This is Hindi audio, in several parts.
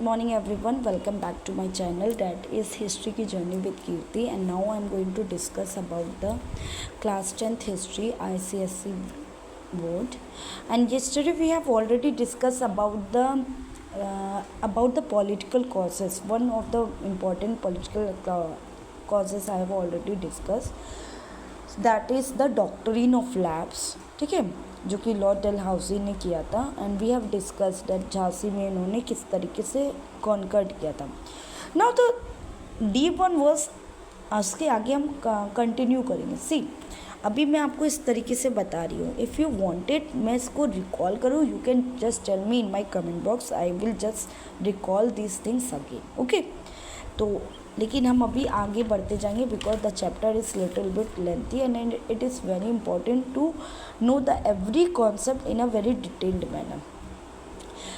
morning everyone, welcome back to my channel that is History की Journey with Kirti, and now I am going to discuss about the class 10th history ICSE board. And yesterday we have already discussed about the political causes. One of the important political causes I have already discussed, that is the doctrine of lapse, ठीक है, जो कि लॉर्ड डलहौसी ने किया था. And we have discussed that Jhansi में इन्होंने किस तरीके से कॉन्कर्ड किया था. नाउ द D1 वर्स, उसके आगे हम कंटिन्यू करेंगे. सी, अभी मैं आपको इस तरीके से बता रही हूँ. इफ़ यू वांटेड मैं इसको रिकॉल करूँ, you can just tell me in my comment box. I will just recall this things again. Okay, तो लेकिन हम अभी आगे बढ़ते जाएंगे because the chapter is little bit lengthy and it is very important to know the every concept in a very detailed manner.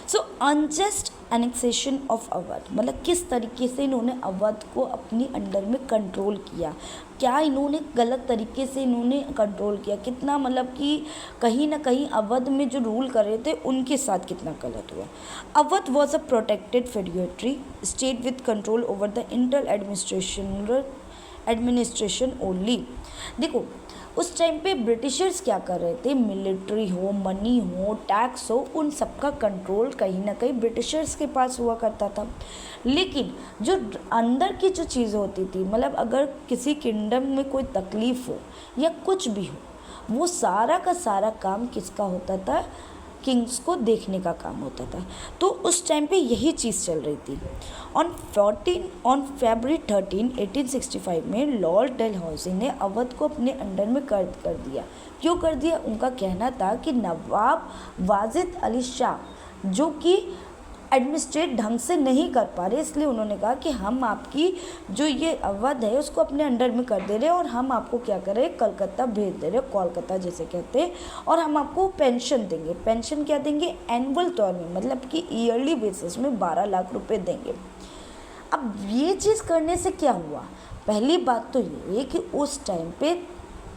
So unjust annexation of Awadh, मतलब किस तरीके से इन्होंने अवध को अपनी अंडर में कंट्रोल किया. क्या इन्होंने गलत तरीके से इन्होंने कंट्रोल किया, कितना मतलब कि कहीं ना कहीं अवध में जो रूल कर रहे थे उनके साथ कितना गलत हुआ. Awadh was a protected feudatory state with control over the internal administration only. देखो, उस टाइम पे ब्रिटिशर्स क्या कर रहे थे, मिलिट्री हो, मनी हो, टैक्स हो, उन सबका कंट्रोल कहीं ना कहीं ब्रिटिशर्स के पास हुआ करता था. लेकिन जो अंदर की जो चीज़ होती थी, मतलब अगर किसी किंगडम में कोई तकलीफ़ हो या कुछ भी हो, वो सारा का सारा काम किसका होता था, किंग्स को देखने का काम होता था. तो उस टाइम पे यही चीज़ चल रही थी. ऑन February 13, 1865 में लॉर्ड डलहौसी ने अवध को अपने अंडर में कर दिया. क्यों कर दिया? उनका कहना था कि नवाब वाजिद अली शाह जो कि एडमिनिस्ट्रेट ढंग से नहीं कर पा रहे, इसलिए उन्होंने कहा कि हम आपकी जो ये अवध है उसको अपने अंडर में कर दे रहे हैं और हम आपको क्या कर रहे हैं, कलकत्ता भेज दे रहे हैं, कोलकाता जैसे कहते हैं, और हम आपको पेंशन देंगे. पेंशन क्या देंगे? एनुअल तौर में, मतलब कि ईयरली बेसिस में 12 लाख रुपए देंगे. अब ये चीज़ करने से क्या हुआ? पहली बात तो ये है कि उस टाइम पे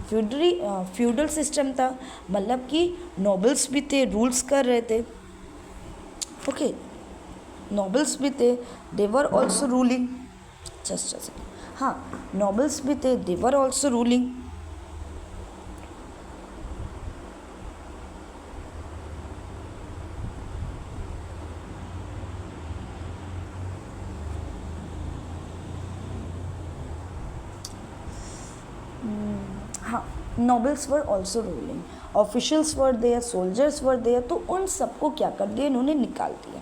फ्यूडल सिस्टम था, मतलब कि नोबल्स भी थे, रूल्स कर रहे थे. ओके, नोबल्स भी थे, they were also ruling. Just a second. हाँ, नोबल्स भी थे, देवर ऑल्सो रूलिंग. हाँ, nobles were also ruling, officials were there, soldiers were there. तो उन सबको क्या कर दिया, इन्होंने निकाल दिया.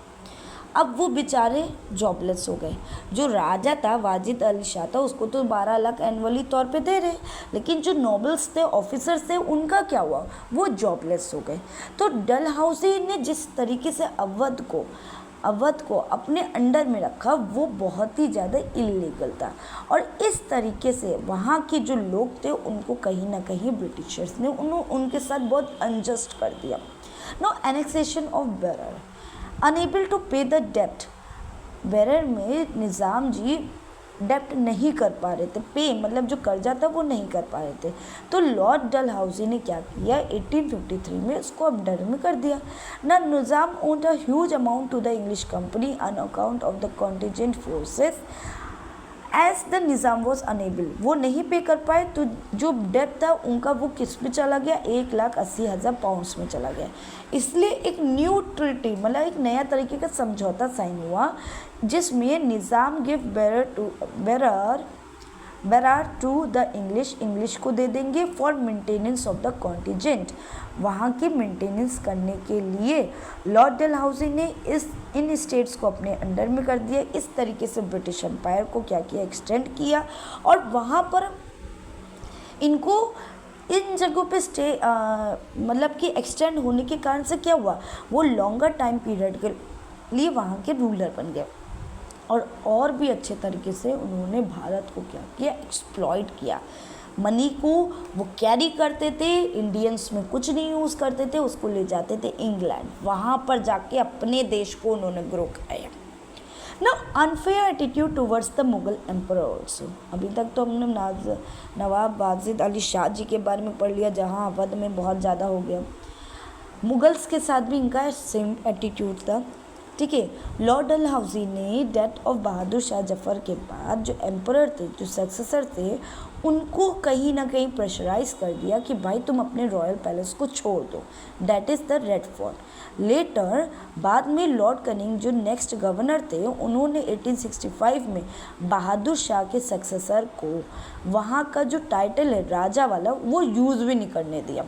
अब वो बेचारे जॉबलेस हो गए. जो राजा था वाजिद अली शाह था, उसको तो 12 लाख एनुअली तौर पे दे रहे, लेकिन जो नोबल्स थे, ऑफिसर्स थे, उनका क्या हुआ, वो जॉबलेस हो गए. तो डलहौसी ने जिस तरीके से अवध को अपने अंडर में रखा, वो बहुत ही ज़्यादा इलीगल था. और इस तरीके से वहाँ के जो लोग थे उनको कहीं ना कहीं ब्रिटिशर्स ने उनके साथ बहुत अनजस्ट कर दिया. No annexation of Berar, unable to pay the डेप्ट. बेरर में निज़ाम जी डेप्ट नहीं कर पा रहे थे, पे मतलब जो कर्जा था वो नहीं कर पा रहे थे. तो लॉर्ड डलहौसी ने क्या किया, 1853 में उसको अंडर में कर दिया. ना Nizam owed a huge amount to the English company on account of the contingent forces as the Nizam was unable. वो नहीं पे कर पाए, तो जो डेप्ट था उनका वो किस पे चला गया, 1,80,000 पाउंड्स में चला गया. इसलिए एक न्यू ट्रीटी, मतलब एक नया तरीके का समझौता साइन हुआ, जिसमें Nizam give Berar to the English को दे देंगे for maintenance of the contingent. वहाँ की मेंटेनेंस करने के लिए लॉर्ड डलहौसी ने इन स्टेट्स को अपने अंडर में कर दिया. इस तरीके से ब्रिटिश एम्पायर को क्या किया, एक्सटेंड किया. और वहाँ पर इनको इन जगहों पे मतलब कि एक्सटेंड होने के कारण से क्या हुआ, वो लॉन्गर टाइम पीरियड के लिए वहाँ के रूलर बन गए. और भी अच्छे तरीके से उन्होंने भारत को क्या किया, एक्सप्लॉइट किया. मनी को वो कैरी करते थे, इंडियंस में कुछ नहीं यूज़ करते थे, उसको ले जाते थे इंग्लैंड, वहाँ पर जाके अपने देश को उन्होंने ग्रो कराया. ना unfair attitude towards the Mughal emperor also. अभी तक तो हमने नवाब वाजिद अली शाह जी के बारे में पढ़ लिया, जहाँ अवध में बहुत ज़्यादा हो गया. मुगल्स के साथ भी इनका सेम एटीट्यूड था. ठीक है। लॉर्ड डलहौजी ने डेथ ऑफ बहादुर शाह जफर के बाद जो एम्परर थे, जो सक्सेसर थे, उनको कहीं ना कहीं प्रेशराइज कर दिया कि भाई तुम अपने रॉयल पैलेस को छोड़ दो, that is the Red Fort. Later बाद में लॉर्ड कनिंग जो नेक्स्ट गवर्नर थे, उन्होंने 1865 में बहादुर शाह के सक्सेसर को वहाँ का जो टाइटल है राजा वाला, वो यूज़ भी नहीं करने दिया।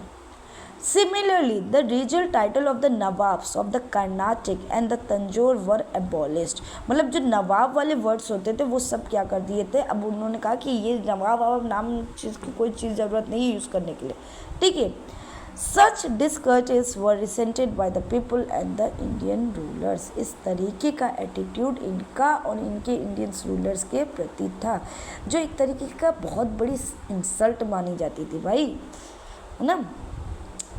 Similarly, the regional title of the Nawabs of the Carnatic and the Tanjore were abolished। मतलब जो नवाब वाले वर्ड्स होते थे वो सब क्या कर दिए थे, अब उन्होंने कहा कि ये नवाब नाम चीज़ की कोई चीज़ ज़रूरत नहीं है यूज़ करने के लिए, ठीक है। Such discourteous were resented by the people and the Indian rulers। इस तरीके का एटीट्यूड इनका और इनके इंडियंस रूलर्स के प्रति था, जो एक तरीके का बहुत बड़ी इंसल्ट मानी जाती थी भाई, है ना।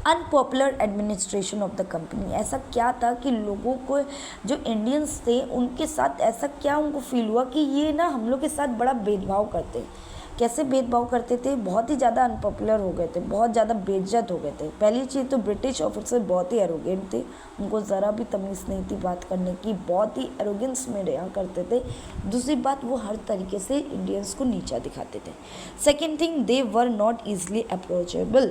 Unpopular administration of the company, ऐसा क्या था कि लोगों को जो इंडियंस थे उनके साथ ऐसा क्या उनको फील हुआ कि ये ना हम लोग के साथ बड़ा भेदभाव करते। कैसे भेदभाव करते थे, बहुत ही ज़्यादा अनपॉपुलर हो गए थे, बहुत ज़्यादा बेइज्जत हो गए थे। पहली चीज़ तो ब्रिटिश ऑफिसर बहुत ही एरोगेंट थे, उनको ज़रा भी तमीज़ नहीं थी बात करने की, बहुत ही एरोगेंस में रहा करते थे। दूसरी बात, वो हर तरीके से इंडियंस को नीचा दिखाते थे। Second thing, they were not easily approachable,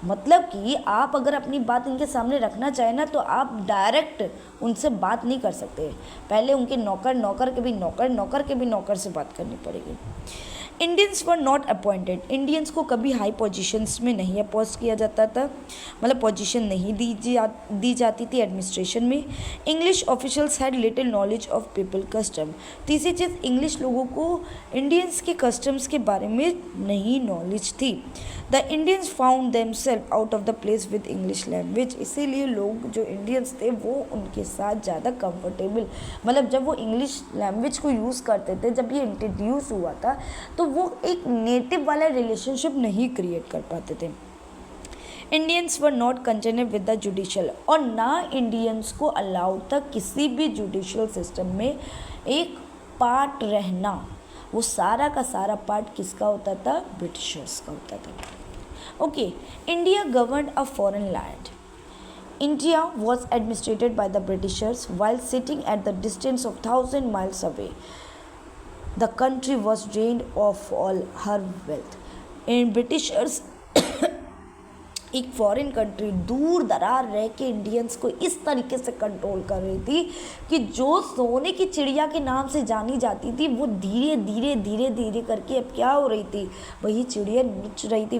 मतलब कि आप अगर अपनी बात इनके सामने रखना चाहें ना तो आप डायरेक्ट उनसे बात नहीं कर सकते, पहले उनके नौकर के भी नौकर से बात करनी पड़ेगी। Indians were not appointed, Indians को कभी हाई पोजीशंस में नहीं अपोस्ट किया जाता था, मतलब पोजीशन नहीं दी जाती थी एडमिनिस्ट्रेशन में। English officials had little knowledge of people custom, तीसरी चीज़, इंग्लिश लोगों को इंडियंस के कस्टम्स के बारे में नहीं नॉलेज थी। The Indians found themselves out of the place with English language, इसीलिए लोग जो इंडियंस थे वो उनके साथ ज़्यादा कंफर्टेबल, मतलब जब वो इंग्लिश लैंग्वेज को यूज़ करते थे, जब ये इंट्रोड्यूस हुआ था तो वो एक नेटिव वाला रिलेशनशिप नहीं क्रिएट कर पाते थे। Indians were not content with the judicial, और ना इंडियंस को अलाउड था किसी भी जुडिशियल सिस्टम में एक पार्ट रहना, वो सारा का सारा पार्ट किसका होता था, ब्रिटिशर्स का होता था। Okay, India governed a foreign land, India was administered by the Britishers while sitting at the distance of 1,000 miles away. The country was drained of all her wealth. In Britishers एक फॉरेन कंट्री दूर दरार रह के इंडियंस को इस तरीके से कंट्रोल कर रही थी कि जो सोने की चिड़िया के नाम से जानी जाती थी वो धीरे धीरे करके अब क्या हो रही थी, वही चिड़िया नुच रही थी,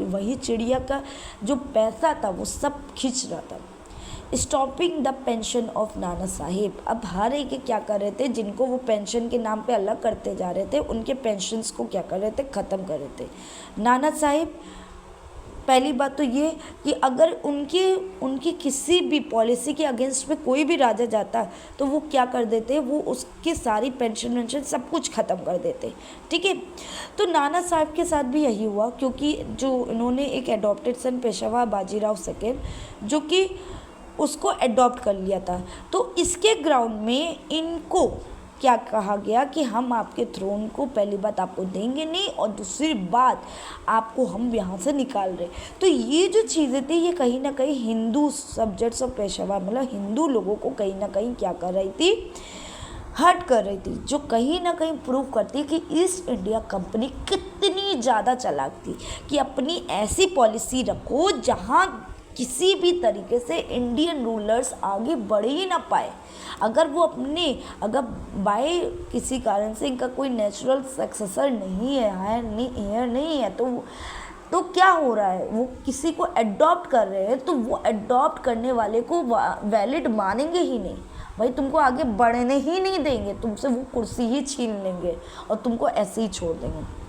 वही चिड़िया का जो पैसा था वो सब खींच रहा था। Stopping the pension of Nana Sahib, अब हर एक क्या कर रहे थे, जिनको वो पेंशन के नाम पे अलग करते जा रहे थे उनके पेंशन्स को क्या कर रहे थे, ख़त्म कर रहे थे। नाना साहिब, पहली बात तो ये कि अगर उनकी किसी भी पॉलिसी के अगेंस्ट में कोई भी राजा जाता तो वो क्या कर देते, वो उसकी सारी पेंशन सब कुछ ख़त्म कर देते, ठीक है। तो नाना साहब के साथ भी यही हुआ, क्योंकि जो इन्होंने एक एडॉप्टेड सन पेशवा बाजीराव सेकेंड जो कि उसको एडॉप्ट कर लिया था, तो इसके ग्राउंड में इनको क्या कहा गया कि हम आपके थ्रोन को पहली बात आपको देंगे नहीं, और दूसरी बात आपको हम यहाँ से निकाल रहे। तो ये जो चीज़ें थी ये कहीं ना कहीं हिंदू सब्जेक्ट्स और पेशवा, मतलब हिंदू लोगों को कहीं ना कहीं क्या कर रही थी, हर्ट कर रही थी, जो कहीं ना कहीं प्रूव करती है कि ईस्ट इंडिया कंपनी कितनी ज़्यादा चालाक थी कि अपनी ऐसी पॉलिसी रखो जहाँ किसी भी तरीके से इंडियन रूलर्स आगे बढ़ ही ना पाए। अगर अगर बाय किसी कारण से इनका कोई नेचुरल सक्सेसर नहीं है, नहीं है, तो क्या हो रहा है, वो किसी को अडॉप्ट कर रहे हैं तो वो अडॉप्ट करने वाले को वैलिड मानेंगे ही नहीं भाई, तुमको आगे बढ़ने ही नहीं देंगे, तुमसे वो कुर्सी ही छीन लेंगे और तुमको ऐसे ही छोड़ देंगे।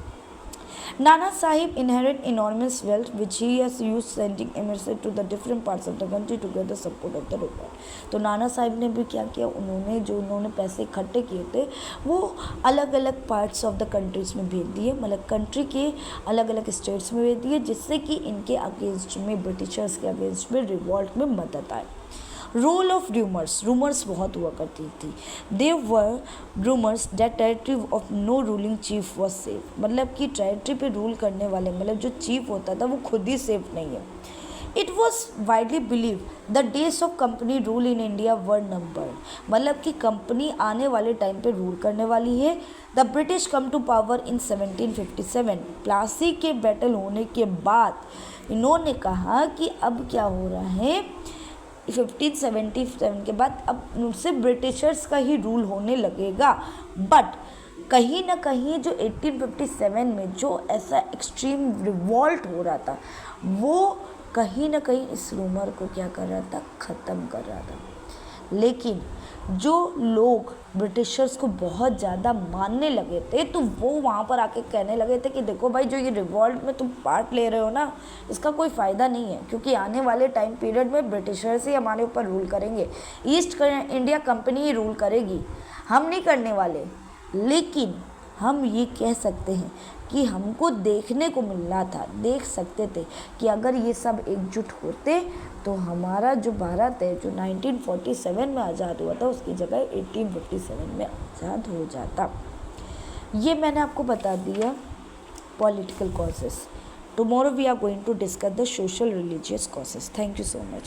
Nana Sahib inherited enormous wealth which he has used sending emissaries to the different parts of the country to get the support of the ruler। तो नाना साहिब ने भी क्या किया, उन्होंने पैसे इकट्ठे किए थे वो अलग अलग पार्ट्स ऑफ द कंट्रीज में भेज दिए, मतलब कंट्री के अलग अलग स्टेट्स में भेज दिए, जिससे कि इनके अगेंस्ट में, ब्रिटिशर्स के अगेंस्ट में रिवॉल्ट में मदद आए। रोल ऑफ रूमर्स बहुत हुआ करती थी। There were rumours that territory of no ruling chief was safe, मतलब कि टेरिटरी पे रूल करने वाले, मतलब जो चीफ होता था वो खुद ही सेफ नहीं है। It was widely believe the days of company rule in India were number, मतलब कि कंपनी आने वाले टाइम पे रूल करने वाली है। The British come to power in 1757, Plassey के बैटल होने के बाद इन्होंने कहा कि अब क्या हो रहा है, 1577 के बाद अब उनसे ब्रिटिशर्स का ही रूल होने लगेगा। बट कहीं ना कहीं जो 1857 में जो ऐसा एक्सट्रीम रिवॉल्ट हो रहा था, वो कहीं ना कहीं इस रूमर को क्या कर रहा था, ख़त्म कर रहा था। लेकिन जो लोग ब्रिटिशर्स को बहुत ज़्यादा मानने लगे थे, तो वो वहाँ पर आके कहने लगे थे कि देखो भाई, जो ये रिवॉल्ट में तुम पार्ट ले रहे हो ना, इसका कोई फ़ायदा नहीं है, क्योंकि आने वाले टाइम पीरियड में ब्रिटिशर्स ही हमारे ऊपर रूल करेंगे, ईस्ट इंडिया कंपनी ही रूल करेगी, हम नहीं करने वाले। लेकिन हम ये कह सकते हैं कि हमको देखने को मिलना था, देख सकते थे कि अगर ये सब एकजुट होते तो हमारा जो भारत है, जो 1947 में आज़ाद हुआ था, उसकी जगह 1857 में आज़ाद हो जाता। ये मैंने आपको बता दिया political causes. Tomorrow we are going to discuss the social religious causes. Thank you so much.